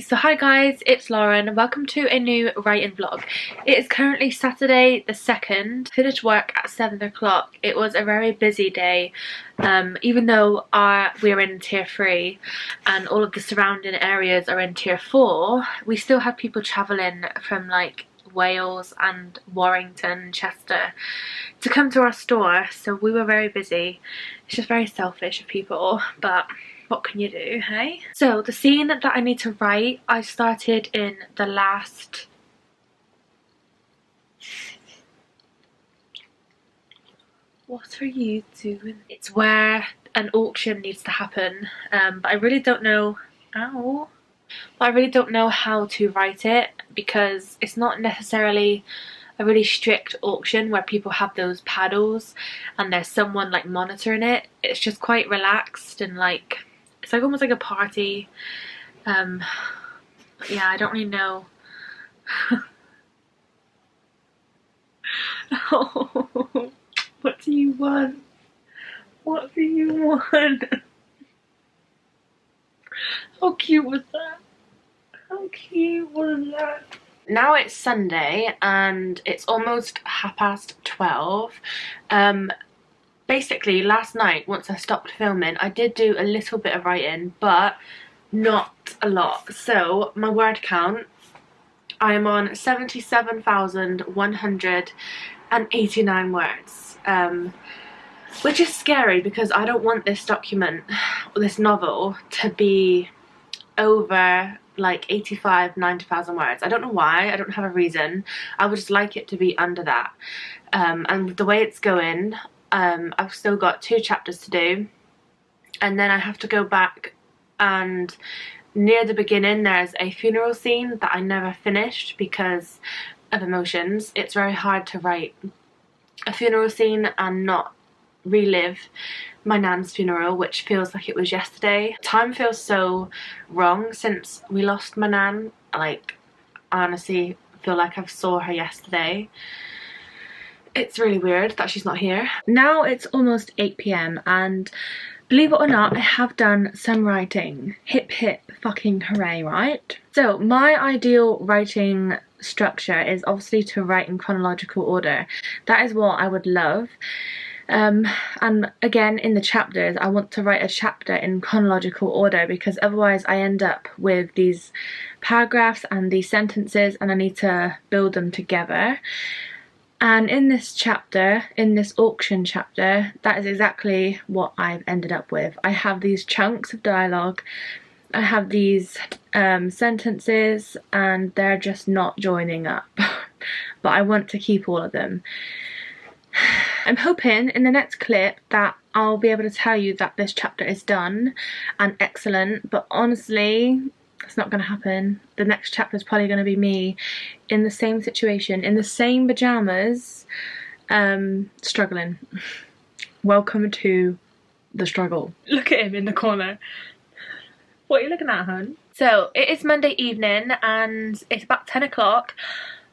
So hi guys, it's Lauren. Welcome to a new writing vlog. It is currently Saturday the 2nd. Finished work at 7 o'clock. It was a very busy day. Even though we're in tier 3 and all of the surrounding areas are in tier 4, we still had people travelling from like Wales and Warrington, Chester to come to our store, so we were very busy. It's just very selfish of people, but what can you do, hey? So the scene that I need to write, I started in the last... What are you doing? It's where an auction needs to happen, but I really don't know... Ow! But I really don't know how to write it because it's not necessarily a really strict auction where people have those paddles and there's someone like monitoring it. It's just quite relaxed and like... It's like almost like a party. Yeah, I don't really know. Oh, what do you want? What do you want? How cute was that? How cute was that? Now it's Sunday and it's almost 12:30. Basically, last night, once I stopped filming, I did do a little bit of writing, but not a lot. So, my word count, I am on 77,189 words, which is scary because I don't want this document, this novel, to be over like 90,000 words. I don't know why, I don't have a reason. I would just like it to be under that. And with the way it's going, I've still got 2 chapters to do, and then I have to go back, and near the beginning there's a funeral scene that I never finished because of emotions. It's very hard to write a funeral scene and not relive my nan's funeral, which feels like it was yesterday. Time feels so wrong since we lost my nan. Like, I honestly feel like I saw her yesterday. It's really weird that she's not here. Now it's almost 8 PM and believe it or not, I have done some writing. Hip hip fucking hooray, right? So my ideal writing structure is obviously to write in chronological order. That is what I would love. And again, in the chapters, I want to write a chapter in chronological order because otherwise I end up with these paragraphs and these sentences and I need to build them together. And in this chapter, in this auction chapter, that is exactly what I've ended up with. I have these chunks of dialogue, I have these sentences, and they're just not joining up. But I want to keep all of them. I'm hoping in the next clip that I'll be able to tell you that this chapter is done and excellent, but honestly, it's not going to happen. The next chapter is probably going to be me in the same situation, in the same pajamas, struggling. Welcome to the struggle. Look at him in the corner. What are you looking at, hon? So, it is Monday evening and it's about 10 o'clock.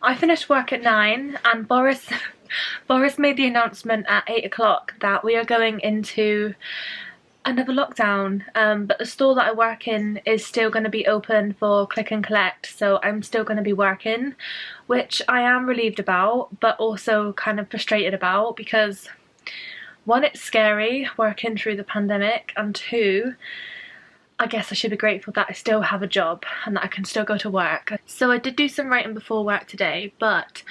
I finished work at 9 and Boris made the announcement at 8 o'clock that we are going into another lockdown, but the store that I work in is still going to be open for click and collect, so I'm still going to be working, which I am relieved about but also kind of frustrated about because 1, it's scary working through the pandemic, and 2, I guess I should be grateful that I still have a job and that I can still go to work. So I did do some writing before work today, but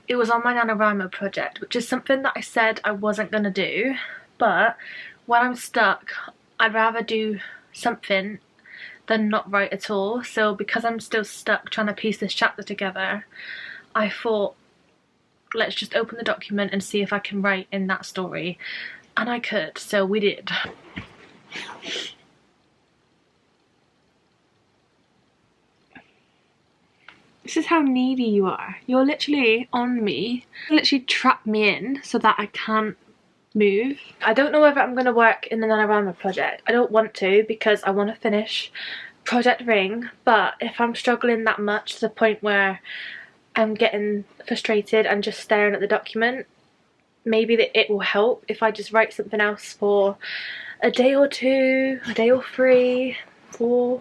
it was on my NaNoWriMo project, which is something that I said I wasn't going to do, but when I'm stuck, I'd rather do something than not write at all. So because I'm still stuck trying to piece this chapter together, I thought, let's just open the document and see if I can write in that story. And I could, so we did. This is how needy you are. You're literally on me. You literally trap me in so that I can't move. I don't know whether I'm going to work in the NaNoWriMo project. I don't want to because I want to finish Project Ring, but if I'm struggling that much to the point where I'm getting frustrated and just staring at the document, maybe it will help if I just write something else for a day or 2, a day or 3, 4,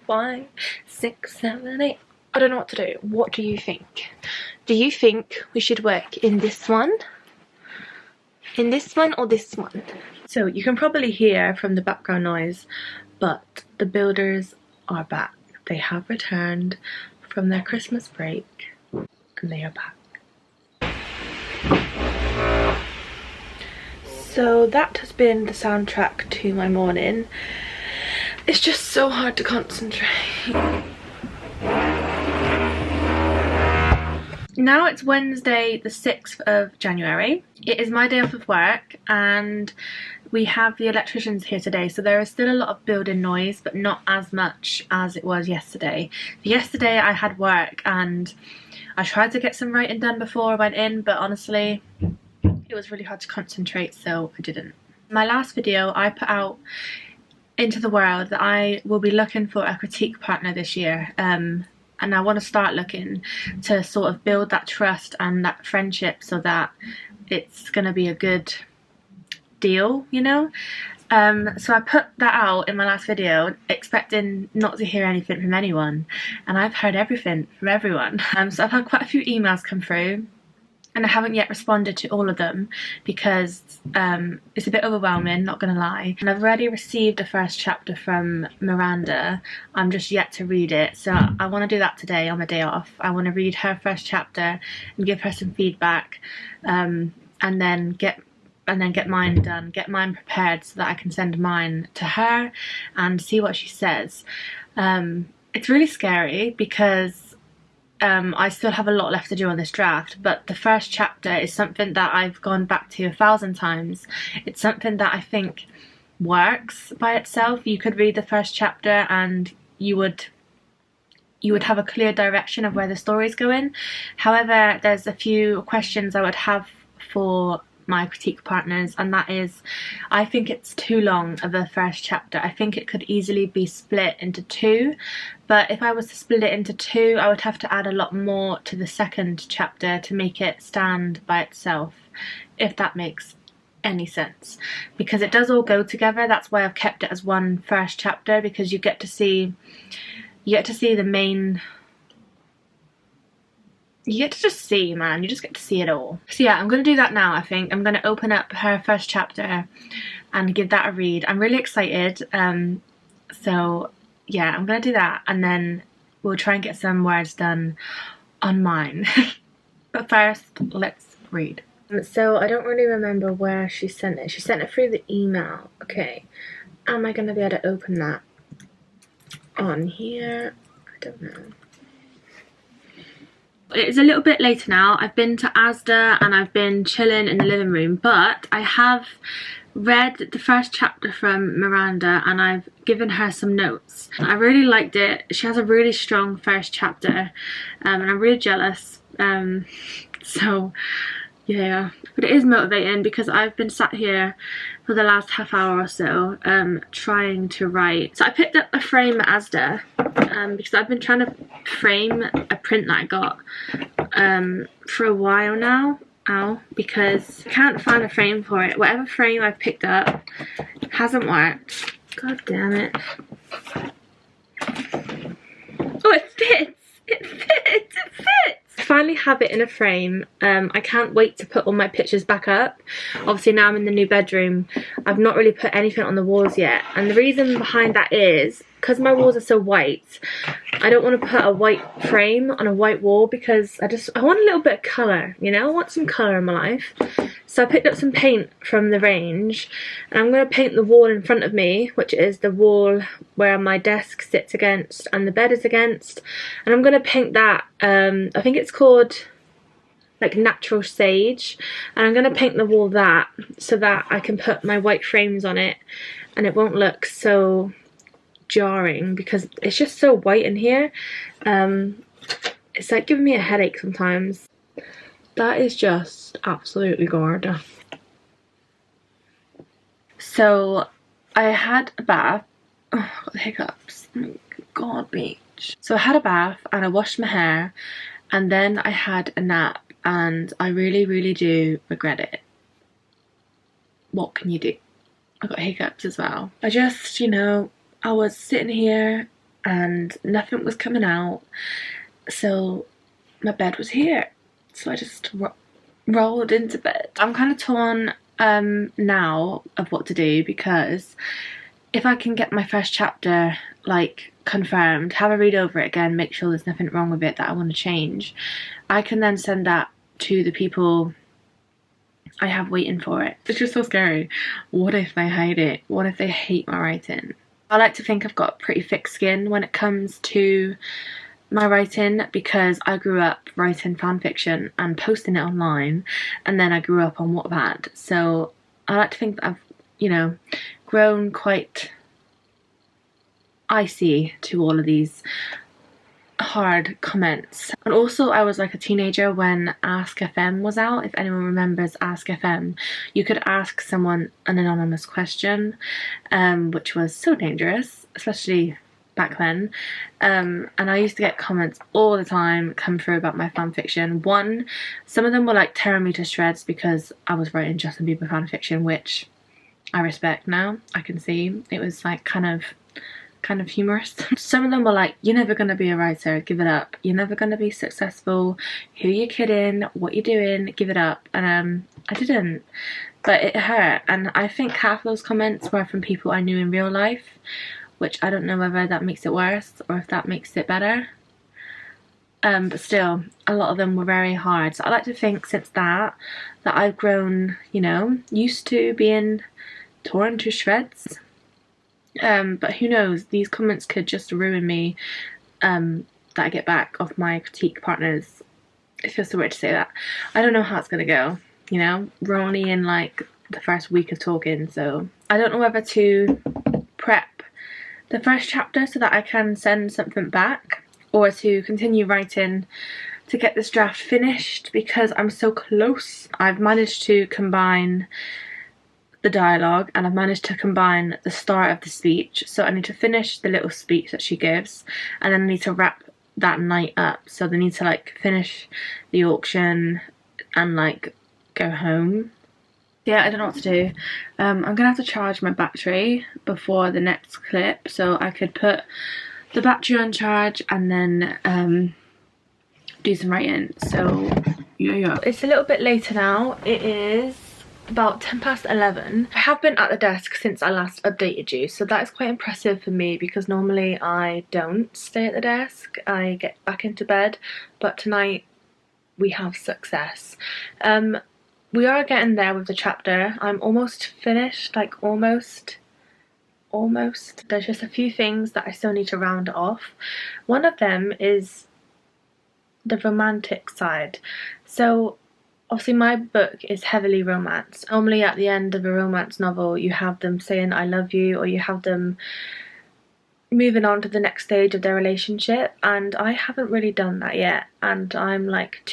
5, 6, 7, 8. I don't know what to do. What do you think? Do you think we should work in this one? In this one or this one? So you can probably hear from the background noise, but the builders are back. They have returned from their Christmas break and they are back. So that has been the soundtrack to my morning. It's just so hard to concentrate. Now it's Wednesday the 6th of January. It is my day off of work and we have the electricians here today, so there is still a lot of building noise, but not as much as it was yesterday. Yesterday I had work and I tried to get some writing done before I went in, but honestly it was really hard to concentrate, so I didn't. My last video I put out into the world that I will be looking for a critique partner this year, and I want to start looking to sort of build that trust and that friendship so that it's going to be a good deal, you know. So I put that out in my last video expecting not to hear anything from anyone, and I've heard everything from everyone. So I've had quite a few emails come through and I haven't yet responded to all of them because it's a bit overwhelming, not gonna lie. And I've already received the first chapter from Miranda. I'm just yet to read it, so I want to do that today on my day off. I want to read her first chapter and give her some feedback, and then get mine done, get mine prepared so that I can send mine to her and see what she says. It's really scary because I still have a lot left to do on this draft, but the first chapter is something that I've gone back to 1,000 times. It's something that I think works by itself. You could read the first chapter and you would have a clear direction of where the story's going. However, there's a few questions I would have for my critique partners, and that is, I think it's too long of a first chapter. I think it could easily be split into 2, but if I was to split it into 2, I would have to add a lot more to the second chapter to make it stand by itself, if that makes any sense, because it does all go together. That's why I've kept it as one first chapter, because you get to see the main. You get to just see, man. You just get to see it all. So yeah, I'm going to do that now, I think. I'm going to open up her first chapter and give that a read. I'm really excited. So yeah, I'm going to do that. And then we'll try and get some words done on mine. But first, let's read. So I don't really remember where she sent it. She sent it through the email. Okay. Am I going to be able to open that on here? I don't know. It's a little bit later now. I've been to Asda and I've been chilling in the living room, but I have read the first chapter from Miranda and I've given her some notes. I really liked it. She has a really strong first chapter, and I'm really jealous. So yeah, but it is motivating because I've been sat here for the last half hour or so trying to write. So I picked up a frame at Asda because I've been trying to frame a print that I got for a while now, because I can't find a frame for it. Whatever frame I've picked up hasn't worked. God damn it. Oh, it fits! It fits! It fits! I finally have it in a frame. I can't wait to put all my pictures back up. Obviously now I'm in the new bedroom. I've not really put anything on the walls yet, and the reason behind that is because my walls are so white. I don't want to put a white frame on a white wall because I want a little bit of colour, you know? I want some colour in my life. So I picked up some paint from the range and I'm going to paint the wall in front of me, which is the wall where my desk sits against and the bed is against, and I'm going to paint that. I think it's called like natural sage, and I'm going to paint the wall that so that I can put my white frames on it and it won't look so jarring because it's just so white in here. It's like giving me a headache sometimes. That is just absolutely gorgeous. So I had a bath. Oh, I've got the hiccups. Oh, God, bitch. So I had a bath and I washed my hair and then I had a nap, and I really, really do regret it. What can you do? I got hiccups as well. I just, you know, I was sitting here and nothing was coming out, so my bed was here, so I just rolled into bed. I'm kind of torn now of what to do, because if I can get my first chapter like confirmed, have a read over it again, make sure there's nothing wrong with it that I want to change, I can then send that to the people I have waiting for it. It's just so scary. What if they hate it? What if they hate my writing? I like to think I've got pretty thick skin when it comes to my writing, because I grew up writing fan fiction and posting it online, and then I grew up on Wattpad, so I like to think that I've, you know, grown quite icy to all of these hard comments. And also, I was like a teenager when Ask FM was out. If anyone remembers Ask FM, you could ask someone an anonymous question, which was so dangerous, especially back then. And I used to get comments all the time come through about my fanfiction. Some of them were like tearing me to shreds because I was writing Justin Bieber fanfiction, which I respect now. I can see it was like kind of humorous. Some of them were like, you're never gonna be a writer, give it up, you're never gonna be successful, who you kidding, what you doing, give it up. And I didn't, but it hurt. And I think half of those comments were from people I knew in real life, which I don't know whether that makes it worse or if that makes it better. But still, a lot of them were very hard. So I like to think since that I've grown, you know, used to being torn to shreds. But who knows, these comments could just ruin me, that I get back off my critique partners. It feels so weird to say that. I don't know how it's gonna go, you know, we're only in like the first week of talking, so I don't know whether to prep the first chapter so that I can send something back, or to continue writing to get this draft finished, because I'm so close. I've managed to combine the dialogue and I've managed to combine the start of the speech, so I need to finish the little speech that she gives, and then I need to wrap that night up. So they need to like finish the auction and like go home. Yeah, I don't know what to do. I'm gonna have to charge my battery before the next clip, so I could put the battery on charge and then do some writing. So yeah. It's a little bit later now. It is about 11:10. I have been at the desk since I last updated you, so that is quite impressive for me, because normally I don't stay at the desk, I get back into bed, but tonight we have success. We are getting there with the chapter. I'm almost finished, like almost. There's just a few things that I still need to round off. One of them is the romantic side. So obviously my book is heavily romance. Normally at the end of a romance novel you have them saying I love you, or you have them moving on to the next stage of their relationship, and I haven't really done that yet, and I'm like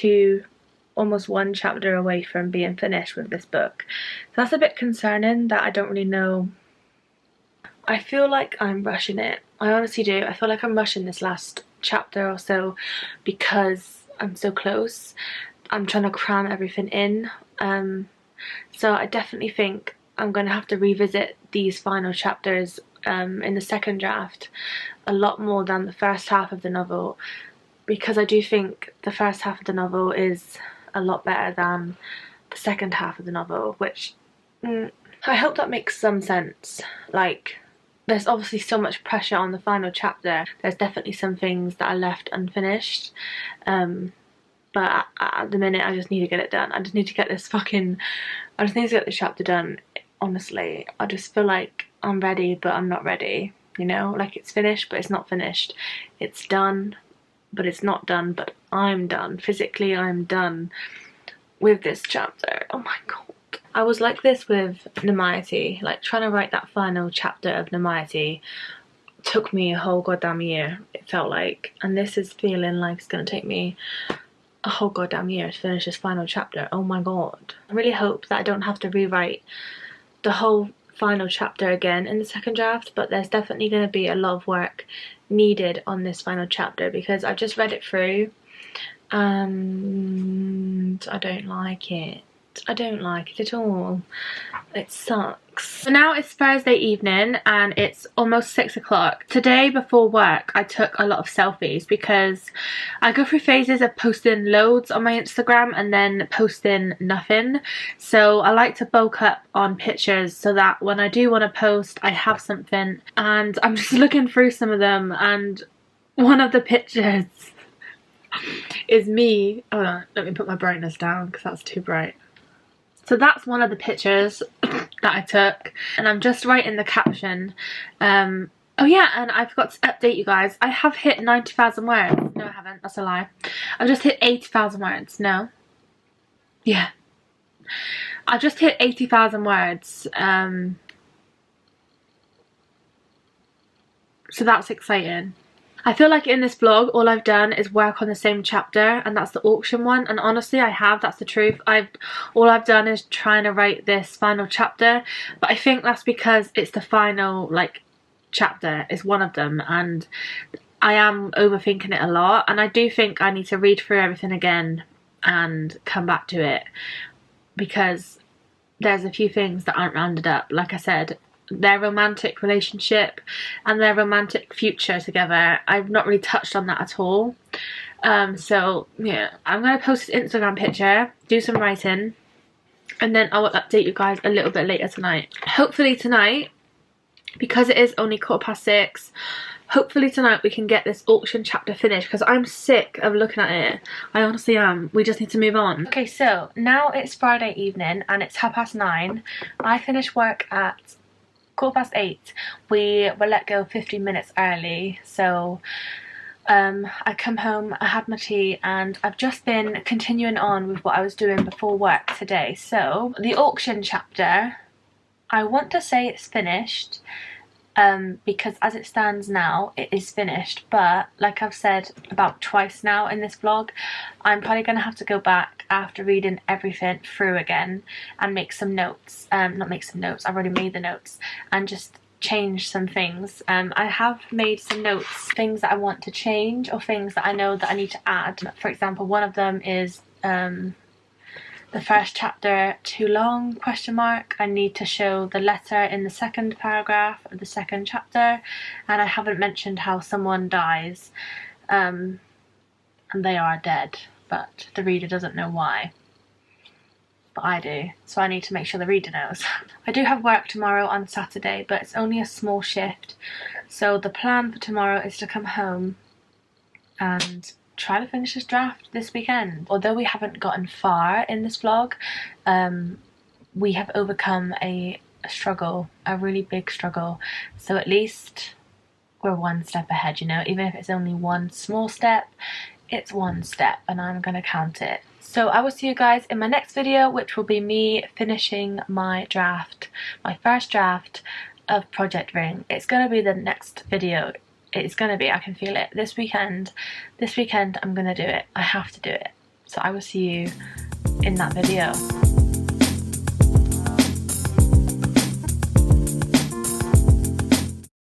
almost one chapter away from being finished with this book. So that's a bit concerning that I don't really know. I feel like I'm rushing it. I honestly do. I feel like I'm rushing this last chapter or so because I'm so close. I'm trying to cram everything in. So I definitely think I'm going to have to revisit these final chapters in the second draft a lot more than the first half of the novel, because I do think the first half of the novel is a lot better than the second half of the novel, which I hope that makes some sense. Like, there's obviously so much pressure on the final chapter. There's definitely some things that are left unfinished, but at the minute I just need to get it done. I just need to get this chapter done, honestly. I just feel like I'm ready but I'm not ready, you know? Like, it's finished but it's not finished. It's done but it's not done, but I'm done. Physically I'm done with this chapter. Oh my god. I was like this with Namiety. Like, trying to write that final chapter of Namiety took me a whole goddamn year, it felt like. And this is feeling like it's gonna take me a whole goddamn year to finish this final chapter. Oh my god. I really hope that I don't have to rewrite the whole final chapter again in the second draft, but there's definitely going to be a lot of work needed on this final chapter, because I've just read it through and I don't like it. I don't like it at all. It sucks. So now it's Thursday evening and it's almost 6 o'clock. Today before work I took a lot of selfies because I go through phases of posting loads on my Instagram and then posting nothing. So I like to bulk up on pictures so that when I do want to post I have something. And I'm just looking through some of them, and one of the pictures is me. Hold on, let me put my brightness down because that's too bright. So that's one of the pictures that I took, and I'm just writing the caption. Oh yeah, and I forgot to update you guys. I have hit 90,000 words. No, I haven't. That's a lie. I've just hit 80,000 words. No. Yeah. I've just hit 80,000 words. So that's exciting. I feel like in this vlog all I've done is work on the same chapter, and that's the auction one, and honestly I have, that's the truth. All I've done is trying to write this final chapter, but I think that's because it's the final like chapter, it's one of them, and I am overthinking it a lot, and I do think I need to read through everything again and come back to it because there's a few things that aren't rounded up. Like I said, their romantic relationship and their romantic future together, I've not really touched on that at all. So yeah, I'm going to post this Instagram picture, do some writing, and then I will update you guys a little bit later tonight. Hopefully tonight, because it is only 6:15, hopefully tonight we can get this auction chapter finished because I'm sick of looking at it. I honestly am. We just need to move on. Okay, so now it's Friday evening and it's 9:30. I finished work at 8:15. We were let go 15 minutes early, so I come home, I had my tea, and I've just been continuing on with what I was doing before work today. So the auction chapter, I want to say it's finished, because as it stands now it is finished, but like I've said about twice now in this vlog, I'm probably going to have to go back after reading everything through again and make some notes. Not make some notes, I've already made the notes, and just change some things. I have made some notes, things that I want to change or things that I know that I need to add. For example, one of them is the first chapter too long, ? I need to show the letter in the second paragraph of the second chapter, and I haven't mentioned how someone dies, and they are dead, but the reader doesn't know why. But I do, so I need to make sure the reader knows. I do have work tomorrow on Saturday, but it's only a small shift, so the plan for tomorrow is to come home and try to finish this draft this weekend. Although we haven't gotten far in this vlog, we have overcome a struggle, a really big struggle, so at least we're one step ahead, you know. Even if it's only one small step, it's one step, and I'm gonna count it. So I will see you guys in my next video, which will be me finishing my draft, my first draft of Project Ring. It's gonna be the next video. It's gonna be, I can feel it. This weekend I'm gonna do it. I have to do it. So I will see you in that video.